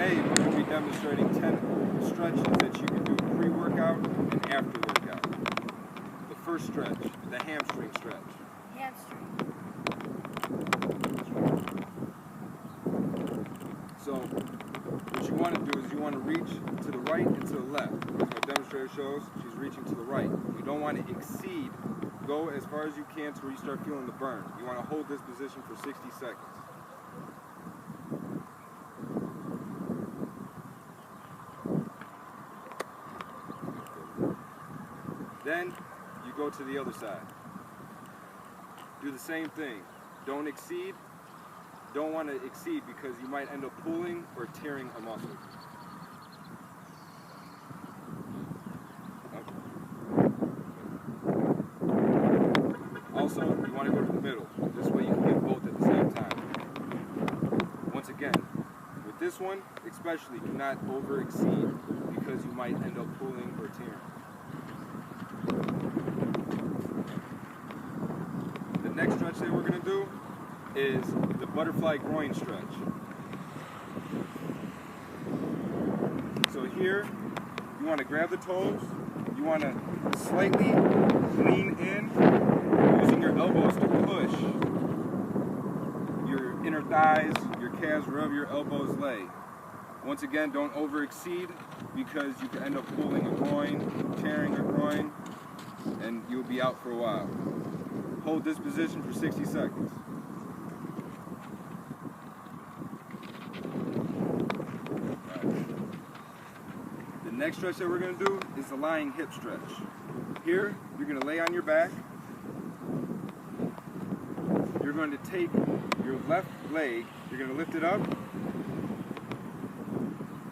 Today, we're going to be demonstrating 10 stretches that you can do pre-workout and after workout. The first stretch, the hamstring stretch. Hamstring. So, what you want to do is you want to reach to the right and to the left. As my demonstrator shows, she's reaching to the right. You don't want to exceed, go as far as you can to where you start feeling the burn. You want to hold this position for 60 seconds. Then you go to the other side. Do the same thing. Don't exceed. Don't want to exceed because you might end up pulling or tearing a muscle. Also, you want to go to the middle. This way you can get both at the same time. Once again, with this one, especially, do not over exceed because you might end up pulling or tearing. The next stretch that we're going to do is the butterfly groin stretch. So here, you want to grab the toes, you want to slightly lean in, using your elbows to push your inner thighs, your calves, wherever your elbows lay. Once again, don't over exceed because you can end up pulling a groin, tearing a groin, and you'll be out for a while. Hold this position for 60 seconds. The next stretch that we're going to do is the lying hip stretch. Here, you're going to lay on your back. You're going to take your left leg, you're going to lift it up.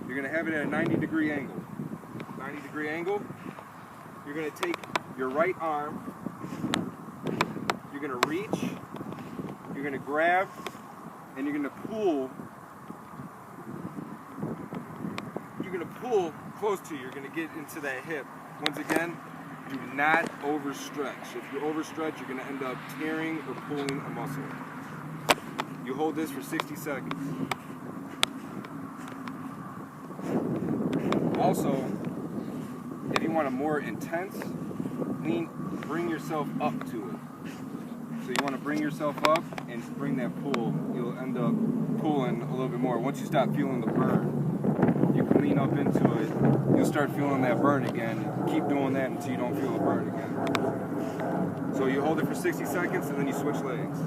You're going to have it at a 90-degree angle. 90-degree angle. You're going to take your right arm. You're going to reach. You're going to grab, and you're going to pull. You're going to pull close to you. You're going to get into that hip. Once again, do not overstretch. If you overstretch, you're going to end up tearing or pulling a muscle. You hold this for 60 seconds. Also, if you want a more intense, bring yourself up to it. So you want to bring yourself up and bring that pull. You'll end up pulling a little bit more. Once you stop feeling the burn, you can lean up into it. You'll start feeling that burn again. Keep doing that until you don't feel the burn again. So you hold it for 60 seconds and then you switch legs.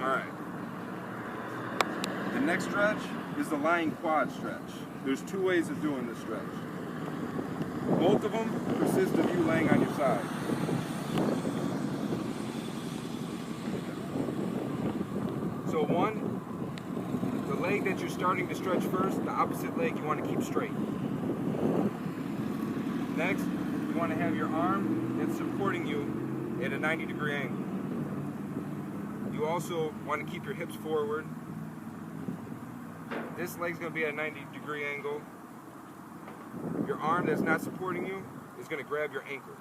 Alright. The next stretch is the lying quad stretch. There's two ways of doing this stretch. Both of them consist of you laying on your side. So one, the leg that you're starting to stretch first, the opposite leg you want to keep straight. Next, you want to have your arm that's supporting you at a 90-degree angle. You also want to keep your hips forward. This leg's going to be at a 90-degree angle. Your arm that's not supporting you is going to grab your ankle.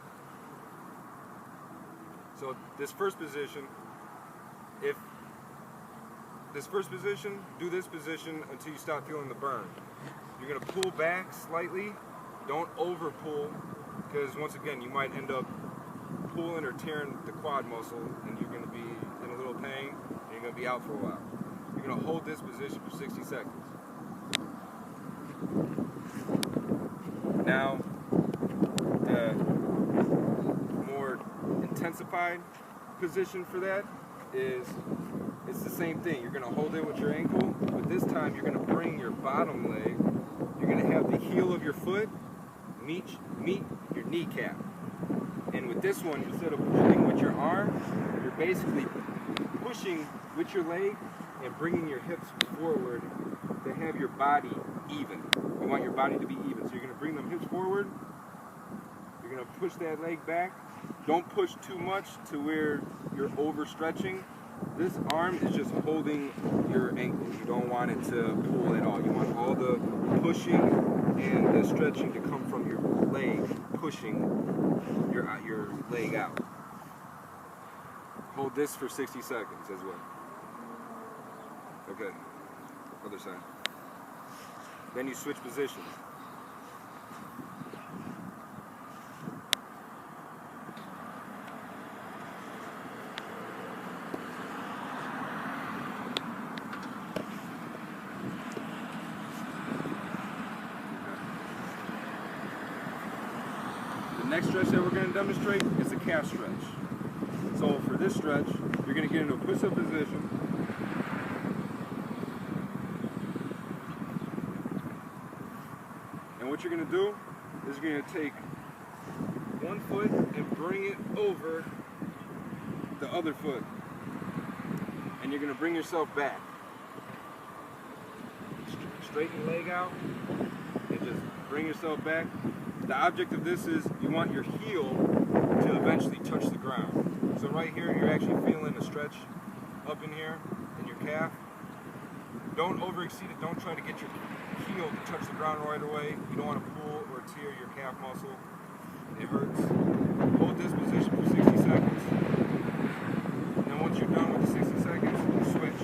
So this first position, do this position until you stop feeling the burn. You're going to pull back slightly. Don't over pull, because once again you might end up pulling or tearing the quad muscle and you're going to be in a little pain and you're going to be out for a while. You're going to hold this position for 60 seconds. Now, the more intensified position for that is it's the same thing. You're going to hold it with your ankle, but this time you're going to bring your bottom leg. You're going to have the heel of your foot meet your kneecap. And with this one, instead of pulling with your arm, you're basically pushing with your leg and bringing your hips forward to have your body even. You want your body to be even. So you're going to bring them hips forward. You're going to push that leg back. Don't push too much to where you're overstretching. This arm is just holding your ankle. You don't want it to pull at all. You want all the pushing and the stretching to come from your leg pushing your leg out. Hold this for 60 seconds as well. Okay, other side. Then you switch positions. The next stretch that we're going to demonstrate is the calf stretch. So for this stretch, you're going to get into a push-up position. And what you're going to do is you're going to take one foot and bring it over the other foot. And you're going to bring yourself back. Straighten your leg out and just bring yourself back. The object of this is you want your heel to eventually touch the ground. So right here, you're actually feeling a stretch up in here in your calf. Don't overexceed it. Don't try to get your heel to touch the ground right away. You don't want to pull or tear your calf muscle. It hurts. Hold this position for 60 seconds. And then once you're done with the 60 seconds, you switch.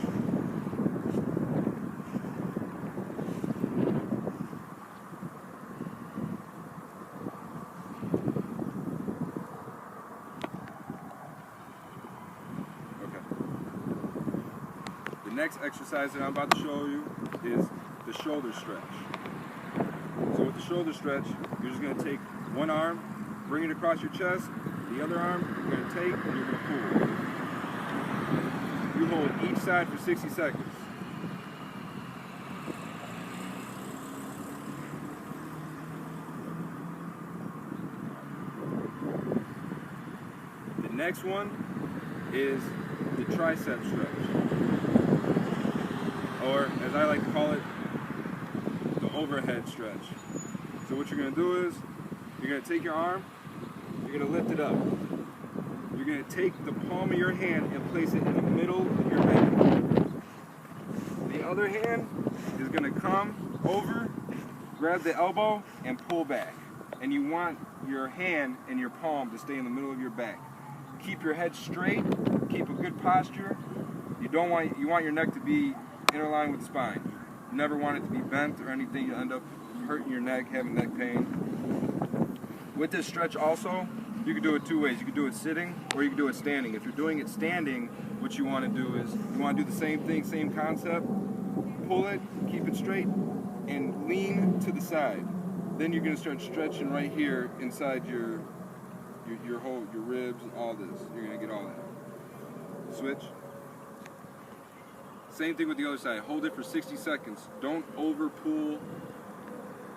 The next exercise that I'm about to show you is the shoulder stretch. So with the shoulder stretch, you're just going to take one arm, bring it across your chest, the other arm you're going to take and you're going to pull. You hold each side for 60 seconds. The next one is the tricep stretch. Or, as I like to call it, the overhead stretch. So what you're going to do is, you're going to take your arm, you're going to lift it up. You're going to take the palm of your hand and place it in the middle of your back. The other hand is going to come over, grab the elbow, and pull back. And you want your hand and your palm to stay in the middle of your back. Keep your head straight, keep a good posture. You want your neck to be interline with the spine. You never want it to be bent or anything. You'll end up hurting your neck, having neck pain. With this stretch also, you can do it two ways. You can do it sitting or you can do it standing. If you're doing it standing, what you want to do is, you want to do the same thing, same concept. Pull it, keep it straight, and lean to the side. Then you're going to start stretching right here inside your ribs, all this. You're going to get all that. Switch. Same thing with the other side. Hold it for 60 seconds. Don't over pull.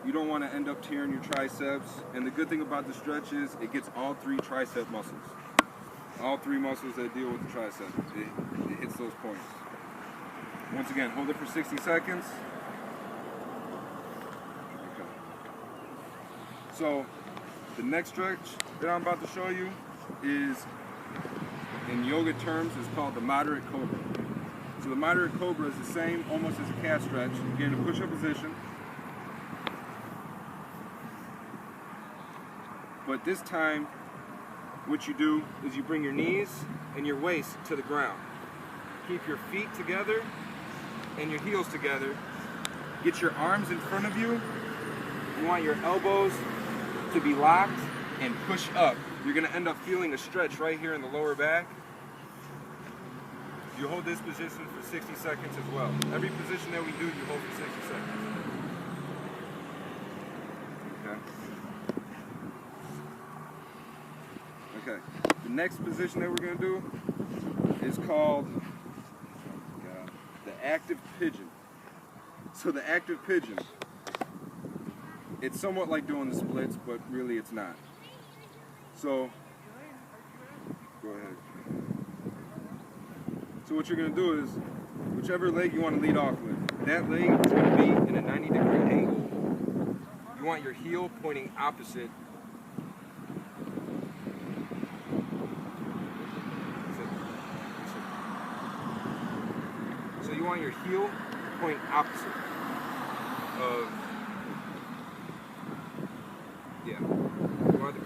You don't want to end up tearing your triceps. And the good thing about the stretch is it gets all three tricep muscles. All three muscles that deal with the tricep. It hits those points. Once again, hold it for 60 seconds. Okay. So the next stretch that I'm about to show you is, in yoga terms, is called the moderate cobra. So the moderate cobra is the same, almost as a calf stretch. You get in a push-up position. But this time, what you do is you bring your knees and your waist to the ground. Keep your feet together and your heels together. Get your arms in front of you. You want your elbows to be locked and push up. You're going to end up feeling a stretch right here in the lower back. You hold this position for 60 seconds as well. Every position that we do, you hold for 60 seconds. Okay. Okay. The next position that we're going to do is called the active pigeon. So the active pigeon, it's somewhat like doing the splits, but really it's not. So, go ahead. So what you're going to do is, whichever leg you want to lead off with, that leg is going to be in a 90-degree angle. You want your heel pointing opposite. So you want your heel pointing opposite of, yeah. You want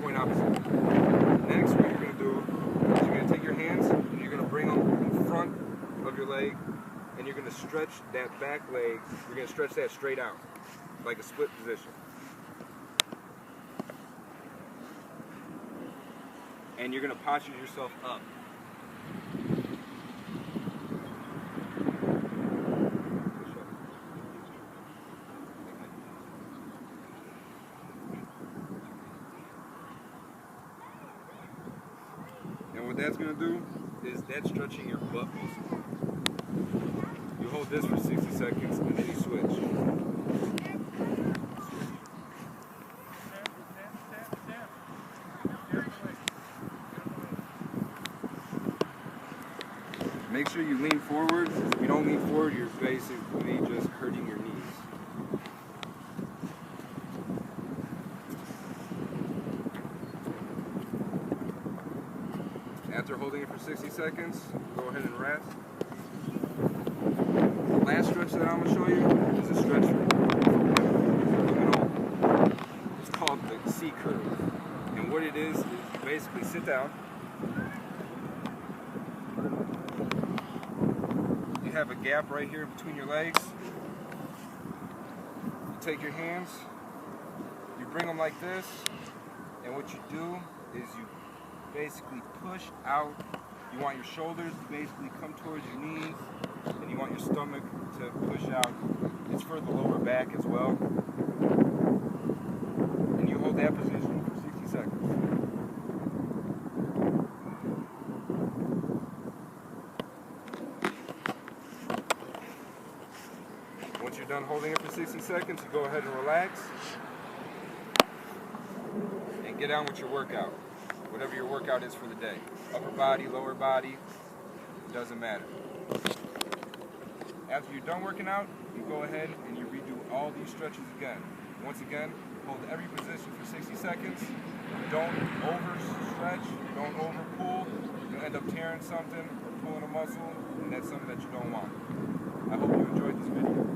stretch that back leg, you're going to stretch that straight out, like a split position. And you're going to posture yourself up. And what that's going to do is that's stretching your butt muscle. You hold this for 60 seconds and then you switch. Make sure you lean forward. If you don't lean forward, you're basically just hurting your knees. After holding it for 60 seconds, go ahead and rest. The last stretch that I'm going to show you is a stretch it's called the C curve. And what it is you basically sit down. You have a gap right here between your legs. You take your hands, you bring them like this, and what you do is you basically push out. You want your shoulders to basically come towards your knees, and you want your stomach to push out. It's for the lower back as well. And you hold that position for 60 seconds. Once you're done holding it for 60 seconds, you go ahead and relax and get on with your workout. Whatever your workout is for the day. Upper body, lower body, it doesn't matter. After you're done working out, you go ahead and you redo all these stretches again. Once again, hold every position for 60 seconds. Don't overstretch, don't overpull. You'll end up tearing something or pulling a muscle, and that's something that you don't want. I hope you enjoyed this video.